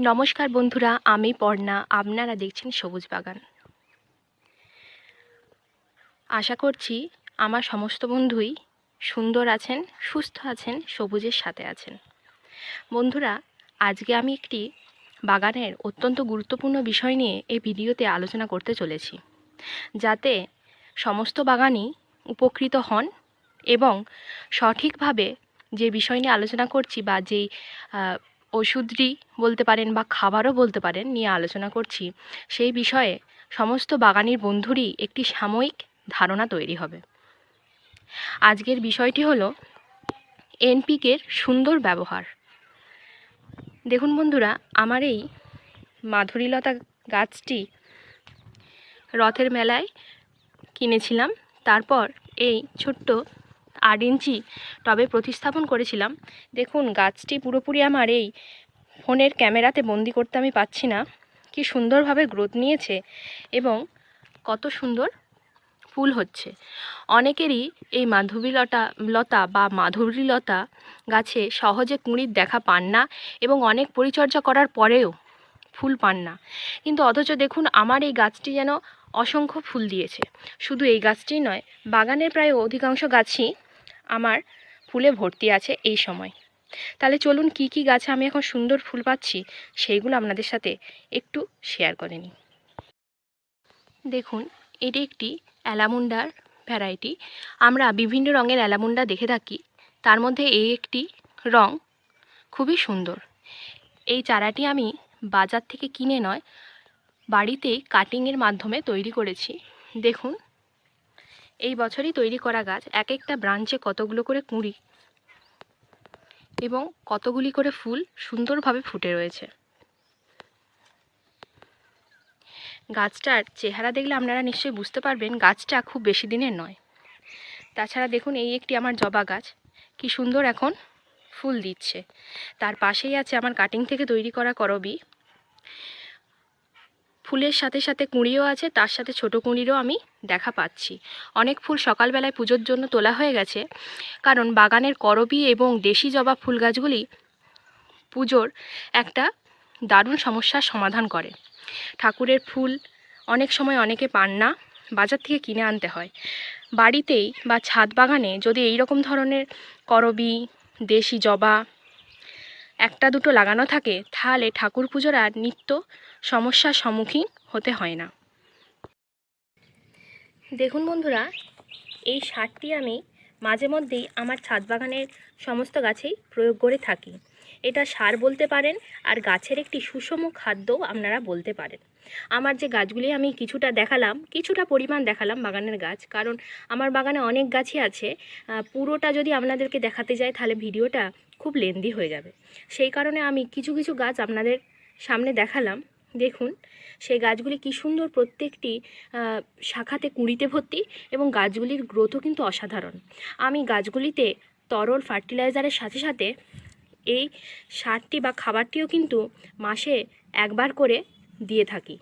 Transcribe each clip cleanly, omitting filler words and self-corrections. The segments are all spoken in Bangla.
নমস্কার বন্ধুরা, আমি পর্ণা। আপনারা দেখছেন সবুজ বাগান। আশা করছি আমার সমস্ত বন্ধুই সুন্দর আছেন, সুস্থ আছেন, সবুজের সাথে আছেন। বন্ধুরা, আজকে আমি একটি বাগানের অত্যন্ত গুরুত্বপূর্ণ বিষয় নিয়ে এই ভিডিওতে আলোচনা করতে চলেছি, যাতে সমস্ত বাগানই উপকৃত হন এবং সঠিকভাবে যে বিষয় নিয়ে আলোচনা করছি বা যেই ওষুধটি বলতে পারেন বা খাবারও বলতে পারেন নিয়ে আলোচনা করছি, সেই বিষয়ে সমস্ত বাগানির বন্ধুরই একটি সাময়িক ধারণা তৈরি হবে। আজকের বিষয়টি হলো এনপিকের সুন্দর ব্যবহার। দেখুন বন্ধুরা, আমার এই মাধুরীলতা গাছটি রথের মেলায় কিনেছিলাম। তারপর এই ছোট্ট 8 ইঞ্চি টবে প্রতিস্থাপন করেছিলাম। দেখুন, গাছটি পুরোপুরি আমার এই ফোনের ক্যামেরাতে বন্দি করতে আমি পাচ্ছি না, কি সুন্দরভাবে গ্রোথ নিয়েছে এবং কত সুন্দর ফুল হচ্ছে। অনেকেরই এই লতা বা মাধুরীলতা গাছে সহজে কুঁড়ির দেখা পান না এবং অনেক পরিচর্যা করার পরেও ফুল পান না, কিন্তু অথচ দেখুন আমার এই গাছটি যেন অসংখ্য ফুল দিয়েছে। শুধু এই গাছটিই নয়, বাগানের প্রায় অধিকাংশ গাছই আমার ফুলে ভর্তি আছে এই সময়। তাহলে চলুন কি কি গাছে আমি এখন সুন্দর ফুল পাচ্ছি সেইগুলো আপনাদের সাথে একটু শেয়ার করে নিই। দেখুন, এটি একটি অ্যালামুন্ডার ভ্যারাইটি। আমরা বিভিন্ন রঙের অ্যালামুন্ডা দেখে থাকি, তার মধ্যে এই একটি রং খুবই সুন্দর। এই চারাটি আমি বাজার থেকে কিনে নয়, বাড়িতেই কাটিংয়ের মাধ্যমে তৈরি করেছি। দেখুন, এই বছরই তৈরি করা গাছ, এক একটা ব্রাঞ্চে কতগুলো করে কুঁড়ি এবং কতগুলি করে ফুল সুন্দরভাবে ফুটে রয়েছে। গাছটার চেহারা দেখলে আপনারা নিশ্চয়ই বুঝতে পারবেন গাছটা খুব বেশি দিনের নয়। তাছাড়া দেখুন, এই একটি আমার জবা গাছ, কি সুন্দর এখন ফুল দিচ্ছে। তার পাশেই আছে আমার কাটিং থেকে তৈরি করা করবী। ফুলের সাথে সাথে কুঁড়িও আছে, তার সাথে ছোট কুঁড়িরও আমি দেখা পাচ্ছি। অনেক ফুল সকালবেলায় পুজোর জন্য তোলা হয়ে গেছে, কারণ বাগানের করবী এবং দেশি জবা ফুল গাছগুলি পুজোর একটা দারুণ সমস্যার সমাধান করে। ঠাকুরের ফুল অনেক সময় অনেকে পান না, বাজার থেকে কিনে আনতে হয়। বাড়িতেই বা ছাদ বাগানে যদি এই রকম ধরনের করবী, দেশি জবা একটা দুটো লাগানো থাকে, তাহলে ঠাকুর পুজোর আর নিত্য সমস্যার সম্মুখীন হতে হয় না। দেখুন বন্ধুরা, এই সারটি আমি মাঝে মধ্যেই আমার ছাদ বাগানের সমস্ত গাছেই প্রয়োগ করে থাকি। এটা সার বলতে পারেন, আর গাছের একটি সুষম খাদ্যও আপনারা বলতে পারেন। আমার যে গাছগুলি আমি কিছুটা পরিমাণ দেখালাম বাগানের গাছ, কারণ আমার বাগানে অনেক গাছই আছে। পুরোটা যদি আপনাদেরকে দেখাতে যাই তাহলে ভিডিওটা খুব লেন্দি হয়ে যাবে। সেই কারণে আমি কিছু কিছু গাছ আপনাদের সামনে দেখালাম। দেখুন, সেই গাছগুলি কি সুন্দর, প্রত্যেকটি শাখাতে কুঁড়িতে ভর্তি এবং গাছগুলির গ্রোথও কিন্তু অসাধারণ। আমি গাছগুলিতে তরল ফার্টিলাইজারের সাথে সাথে এই সারটি বা খাবারটিও কিন্তু মাসে একবার করে দিয়ে থাকি।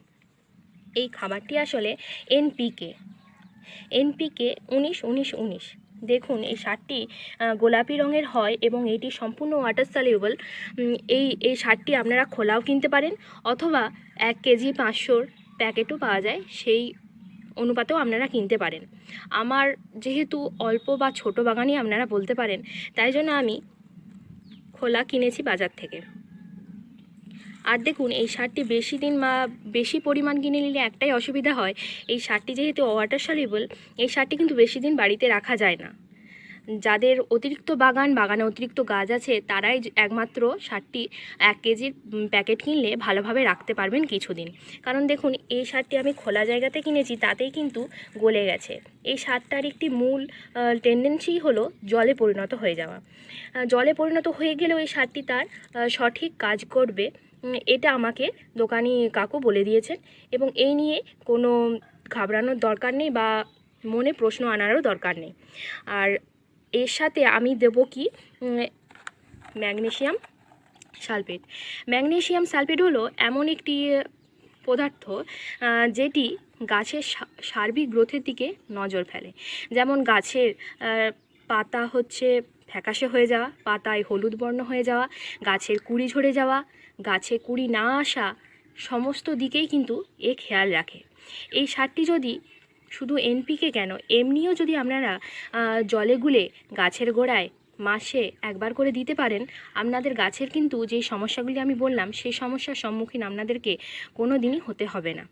এই খাবারটি আসলে N.P.K 19-19-19। দেখুন, এই সারটি গোলাপি রঙের হয় এবং এটি সম্পূর্ণ ওয়াটার সলিউবল। এই সারটি আপনারা খোলাও কিনতে পারেন, অথবা 1 কেজি 500 প্যাকেটও পাওয়া যায়, সেই অনুপাতেও আপনারা কিনতে পারেন। আমার যেহেতু অল্প বা ছোট বাগানই আপনারা বলতে পারেন, তাই জন্য আমি খোলা কিনেছি বাজার থেকে। আর দেখুন, এই সারটি বেশি দিন বা বেশি পরিমাণ কিনে নিলে একটাই অসুবিধা হয়, এই সারটি যেহেতু ওয়াটার সলিউবল, এই সারটি কিন্তু বেশি দিন বাড়িতে রাখা যায় না। যাদের অতিরিক্ত বাগানে অতিরিক্ত গাছ আছে, তারাই একমাত্র সারটি 1 কেজির প্যাকেট কিনলে ভালোভাবে রাখতে পারবেন কিছুদিন। কারণ দেখুন, এই সারটি আমি খোলা জায়গাতে কিনেছি, তাতেই কিন্তু গলে গেছে। এই সারটার একটি মূল টেন্ডেন্সি হলো জলে পরিণত হয়ে যাওয়া। জলে পরিণত হয়ে গেলেও এই সারটি তার সঠিক কাজ করবে, এটা আমাকে দোকানি কাকু বলে দিয়েছেন, এবং এই নিয়ে কোনো ঘাবড়ানোর দরকার নেই বা মনে প্রশ্ন আনারও দরকার নেই। আর এর সাথে আমি দেব কি, ম্যাগনেসিয়াম সালফেট। ম্যাগনেসিয়াম সালফেট হলো এমন একটি পদার্থ যেটি গাছের সার্বিক গ্রোথের দিকে নজর ফেলে। যেমন গাছের পাতা হচ্ছে ফ্যাকাশে হয়ে যাওয়া, পাতায় হলুদ বর্ণ হয়ে যাওয়া, গাছের কুঁড়ি ঝরে যাওয়া, গাছে কুঁড়ি না আসা, সমস্ত দিকেই কিন্তু এ খেয়াল রাখে। এই সারটি যদি শুধু এনপিকে কেন, এমনিও যদি আপনারা জলে গুলে গাছের গোড়ায় মাসে একবার করে দিতে পারেন, আপনাদের গাছের কিন্তু যেই সমস্যাগুলি আমি বললাম সেই সমস্যার সম্মুখীন আপনাদেরকে কোনো দিনই হতে হবে না।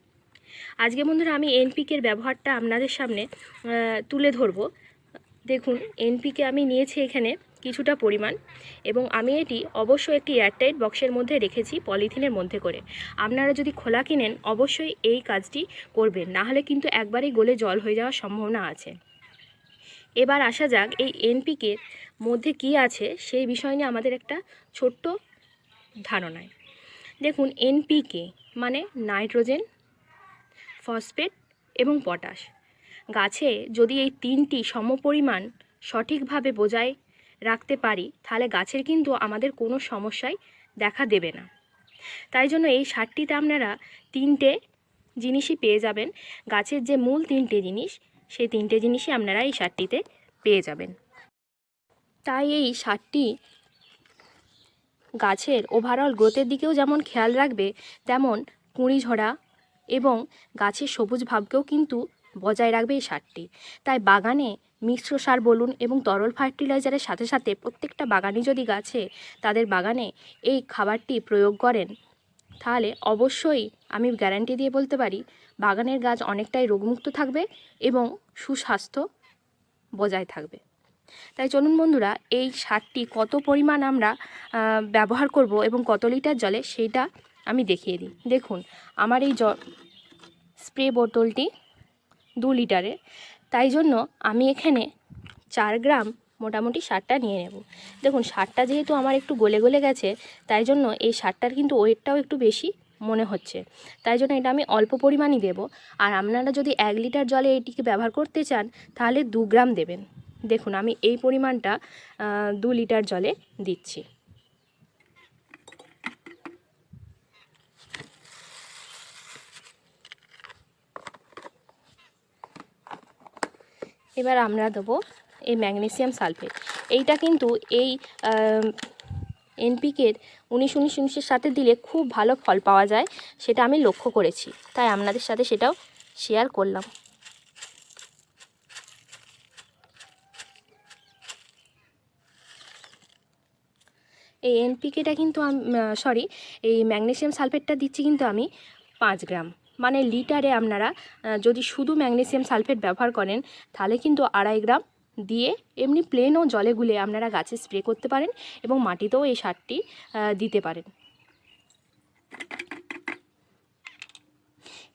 আজকে বন্ধুরা আমি এনপিকের ব্যবহারটা আপনাদের সামনে তুলে ধরবো। দেখুন, এনপিকে আমি নিয়েছি এখানে কিছুটা পরিমাণ, এবং আমি এটি অবশ্যই একটি এয়ারটাইট বক্সের মধ্যে রেখেছি, পলিথিনের মধ্যে করে। আপনারা যদি খোলা কিনেন অবশ্যই এই কাজটি করবেন, না হলে কিন্তু একবারেই গলে জল হয়ে যাওয়ার সম্ভাবনা আছে। এবার আসা যাক এই এনপিকের মধ্যে কি আছে সেই বিষয় নিয়ে আমাদের একটা ছোট্ট ধারণায়। দেখুন, এনপিকে মানে নাইট্রোজেন, ফসফেট এবং পটাশ। গাছে যদি এই তিনটি সমপরিমাণ সঠিকভাবে বজায় রাখতে পারি, তাহলে গাছের কিন্তু আমাদের কোনো সমস্যাই দেখা দেবে না। তাই জন্য এই সারটিতে আপনারা তিনটে জিনিসই পেয়ে যাবেন। গাছের যে মূল তিনটে জিনিস, সেই তিনটে জিনিসই আপনারা এই সারটিতে পেয়ে যাবেন। তাই এই সারটি গাছের ওভারঅল গ্রোথের দিকেও যেমন খেয়াল রাখবে, তেমন কুঁড়ি ঝরা এবং গাছের সবুজ ভাবকেও কিন্তু বজায় রাখবে এই সারটি। তাই বাগানে মিশ্র সার বলুন এবং তরল ফার্টিলাইজারের সাথে সাথে প্রত্যেকটা বাগানি যদি গাছে তাদের বাগানে এই খাবারটি প্রয়োগ করেন, তাহলে অবশ্যই আমি গ্যারান্টি দিয়ে বলতে পারি বাগানের গাছ অনেকটাই রোগমুক্ত থাকবে এবং সুস্বাস্থ্য বজায় থাকবে। তাই চলুন বন্ধুরা, এই সারটি কত পরিমাণ আমরা ব্যবহার করব এবং কত লিটার জলে সেইটা আমি দেখিয়ে দিই। দেখুন, আমার এই স্প্রে বোতলটি 2 লিটারের, তাই জন্য আমি এখানে 4 গ্রাম মোটামুটি সারটা নিয়ে নেব। দেখুন, সারটা যেহেতু আমার একটু গলে গলে গেছে, তাই জন্য এই সারটার কিন্তু ওয়েটটাও একটু বেশি মনে হচ্ছে, তাই জন্য এটা আমি অল্প পরিমাণই দেব। আর আপনারা যদি 1 লিটার জলে এটিকে ব্যবহার করতে চান তাহলে 2 গ্রাম দেবেন। দেখুন, আমি এই পরিমাণটা 2 লিটার জলে দিচ্ছি। এবার আমরা দেবো এই ম্যাগনেসিয়াম সালফেট। এইটা কিন্তু এই এনপিকের 19-19-19-এর সাথে দিলে খুব ভালো ফল পাওয়া যায়, সেটা আমি লক্ষ্য করেছি, তাই আপনাদের সাথে সেটাও শেয়ার করলাম। এই এনপিকেটা কিন্তু এই ম্যাগনেসিয়াম সালফেটটা দিচ্ছি কিন্তু আমি 5 গ্রাম, মানে লিটারে আপনারা যদি শুধু ম্যাগনেসিয়াম সালফেট ব্যবহার করেন তাহলে কিন্তু 2.5 গ্রাম দিয়ে এমনি প্লেনও জলে গুলে আপনারা গাছে স্প্রে করতে পারেন এবং মাটিতেও এই সারটি দিতে পারেন।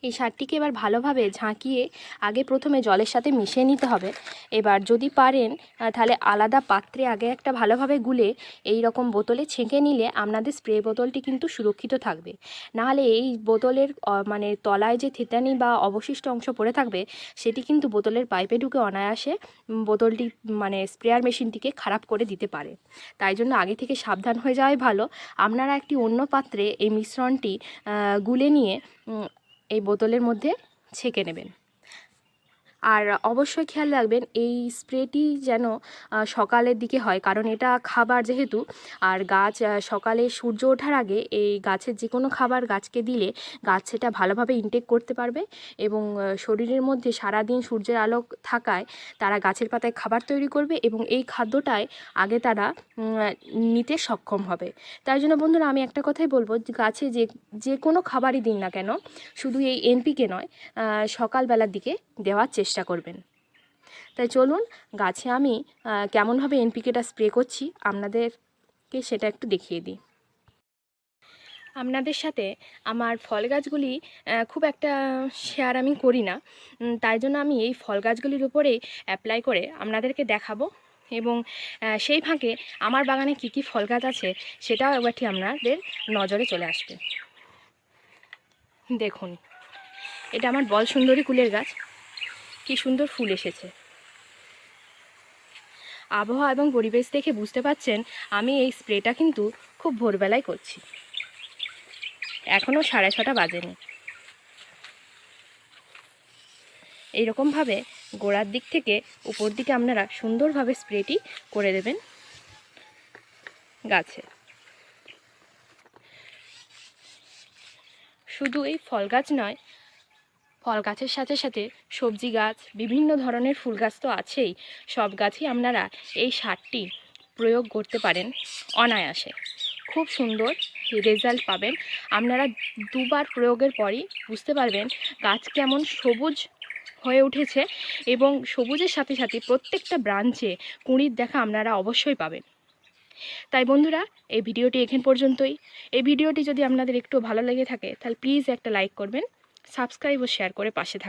এই সারটিকে এবার ভালোভাবে ঝাঁকিয়ে আগে প্রথমে জলের সাথে মিশিয়ে নিতে হবে। এবার যদি পারেন তাহলে আলাদা পাত্রে আগে একটা ভালোভাবে গুলে এই রকম বোতলে ছেঁকে নিলে আপনাদের স্প্রে বোতলটি কিন্তু সুরক্ষিত থাকবে। নাহলে এই বোতলের মানে তলায় যে থেতানি বা অবশিষ্ট অংশ পড়ে থাকবে, সেটি কিন্তু বোতলের পাইপে ঢুকে অনায়াসে বোতলটি মানে স্প্রেয়ার মেশিনটিকে খারাপ করে দিতে পারে। তাই জন্য আগে থেকে সাবধান হয়ে যাওয়াই ভালো। আপনারা একটি অন্য পাত্রে এই মিশ্রণটি গুলে নিয়ে এই বোতলের মধ্যে ছেঁকে নেবেন। আর অবশ্যই খেয়াল রাখবেন এই স্প্রেটি যেন সকালের দিকে হয়, কারণ এটা খাবার যেহেতু, আর গাছ সকালে সূর্য ওঠার আগে এই গাছের যে কোনো খাবার গাছকে দিলে গাছ সেটা ভালোভাবে ইনটেক করতে পারবে এবং শরীরের মধ্যে সারাদিন সূর্যের আলো থাকায় তারা গাছের পাতায় খাবার তৈরি করবে এবং এই খাদ্যটাই আগে তারা নিতে সক্ষম হবে। তাই জন্য বন্ধুরা আমি একটা কথাই বলবো, গাছে যে কোনো খাবারই দিন না কেন, শুধু এই এনপিকে নয়, সকালবেলার দিকে দেওয়ার চেষ্টা করবেন। তাই চলুন গাছে আমি কেমনভাবে এনপিকেটা স্প্রে করছি আপনাদেরকে সেটা একটু দেখিয়ে দিই। আপনাদের সাথে আমার ফল গাছগুলি খুব একটা শেয়ার আমি করি না, তাই জন্য আমি এই ফল গাছগুলির উপরেই অ্যাপ্লাই করে আপনাদেরকে দেখাবো এবং সেই ফাঁকে আমার বাগানে কি কি ফল গাছ আছে সেটাও একবারটি আপনাদের নজরে চলে আসবে। দেখুন, এটা আমার বল সুন্দরী কুলের গাছ, কি সুন্দর ফুল এসেছে। আবহাওয়া এবং পরিবেশ দেখে বুঝতে পারছেন আমি এই স্প্রেটা কিন্তু খুব ভোরবেলায় করছি, এখনও 6:30 বাজেনি। এইরকমভাবে গোড়ার দিক থেকে উপর দিকে আপনারা সুন্দরভাবে স্প্রেটি করে দেবেন গাছে। শুধু এই ফল গাছ নয়, ফল গাছের সাথে সাথে সবজি গাছ, বিভিন্ন ধরনের ফুল গাছ তো আছেই। সব গাছই আপনারা এই সারটি প্রয়োগ করতে পারেন অনায়াসে। খুব সুন্দর রেজাল্ট পাবেন। আপনারা দুবার প্রয়োগের পরই বুঝতে পারবেন গাছ কেমন সবুজ হয়ে উঠেছে, এবং সবুজের সাথে সাথে প্রত্যেকটা ব্রাঞ্চে কুঁড়ির দেখা আপনারা অবশ্যই পাবেন। তাই বন্ধুরা, এই ভিডিওটি এখান পর্যন্তই। এই ভিডিওটি যদি আপনাদের একটু ভালো লেগে থাকে তাহলে প্লিজ একটা লাইক করবেন, সাবস্ক্রাইব ও শেয়ার করে পাশে থাকবেন।